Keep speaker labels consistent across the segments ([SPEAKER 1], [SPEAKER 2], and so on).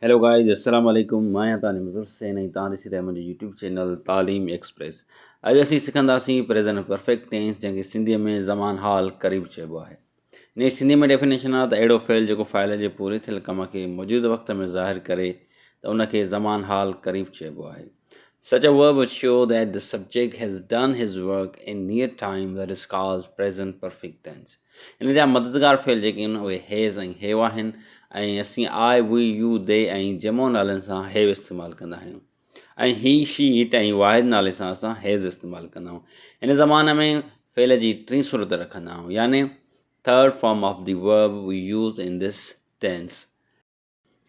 [SPEAKER 1] Hello guys अस्सलाम वालेकुम मैं तानी मज़र हुसैन ऐं तव्हां ॾिसी रहिया मुंहिंजो यूट्यूब चैनल तालीम एक्सप्रेस। अॼु असीं सिखंदासीं प्रेज़ेंट परफेक्ट टेंस जंहिंखे सिंधीअ में ज़मान हाल क़रीब चइबो आहे। इन जी सिंधी में डेफिनेशन आहे त अहिड़ो फ़इल जेको फ़ाइल जे पूरे थियल कम खे मौजूदु वक़्त में ज़ाहिर करे त उनखे ज़मान हाल क़रीब चइबो आहे। Such a verb would show that the subject has done his work in near time that is called present perfect tense. इन जा मददगार फ़इल जेके आहिनि उहे हेज़ ऐं हेव आहिनि ऐं असीं आई वी यू दे ऐं जमो नालनि सां हेव इस्तेमालु कंदा आहियूं ऐं ही शी इट ऐं वाहिद नाले सां असां हेज़ इस्तेमालु कंदा आहियूं। हिन ज़माने में फ़इल जी टी सूरत रखंदा आहियूं यानी third form of the verb we use in this tense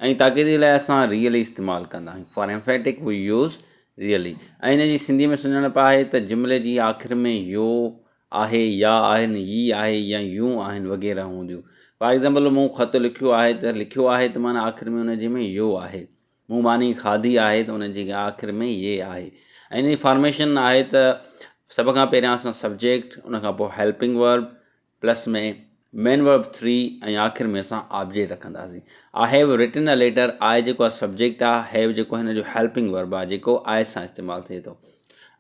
[SPEAKER 1] ऐं ताक़ीदी लाइ असां रियली इस्तेमालु कंदा आहियूं। For emphatic we use really ऐं हिन जी सिंधी में सुञाणप आहे त जुमिले जी आख़िर में यो आहे या आहिनि ही आहे या यूं आहिनि वग़ैरह हूंदियूं। फॉर एग्ज़ाम्पल मूं ख़तु लिखियो आहे त माना आख़िर में उनजे में यो आहे। मूं मानी खाधी आहे त उनजे आख़िर में ये आहे। ऐं इन जी फॉर्मेशन आहे त सभ खां पहिरियां असां सब्जेक्ट उनखां पोइ हेल्पिंग वर्ब प्लस में मेन वर्ब 3 ऐं आख़िर में असां ऑब्जेक्ट रखंदासीं। I have written a letter I जेको आहे सब्जेक्ट आहे हैव जेको हिन जो हेल्पिंग वर्ब आहे जेको आई सां इस्तेमालु थिए थो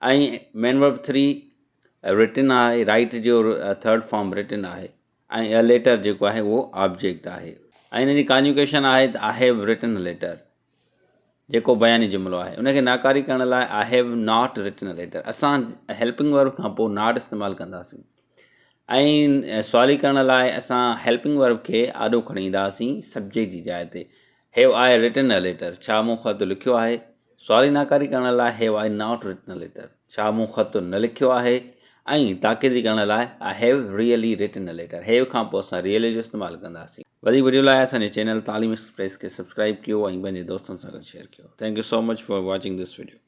[SPEAKER 1] ऐं मेन वर्ब 3 रिटन आहे राइट जो थर्ड फॉर्म रिटन आहे ऐं अ लेटर जेको आहे उहो ऑब्जेक्ट आहे ऐं हिन जी कॉन्जुगेशन आहे त I have written a letter जेको बयानी जुमिलो आहे उनखे नाकारी करण लाइ I have not written a letter असां हेल्पिंग वर्ब खां पोइ नॉट इस्तेमालु कंदासीं ऐं सवाली करण लाइ असां हेल्पिंग वर्ब खे आॾो खणी ईंदासीं सब्जेक्ट जी जाइ ते। Have I written a letter छा मूं ख़तु लिखियो आहे। सवाली नाकारी करण लाइ have I not written a letter छा मूं ख़तु न लिखियो आहे ऐं ताक़ीदी करण लाइ I have really written a letter have खां पोइ असां रियली जो इस्तेमालु कंदासीं। वधीक वीडियो लाइ असांजे चैनल तालीम एक्सप्रेस खे सब्सक्राइब कयो ऐं पंहिंजे दोस्तनि सां गॾु शेयर कयो। Thank you so much for watching this video.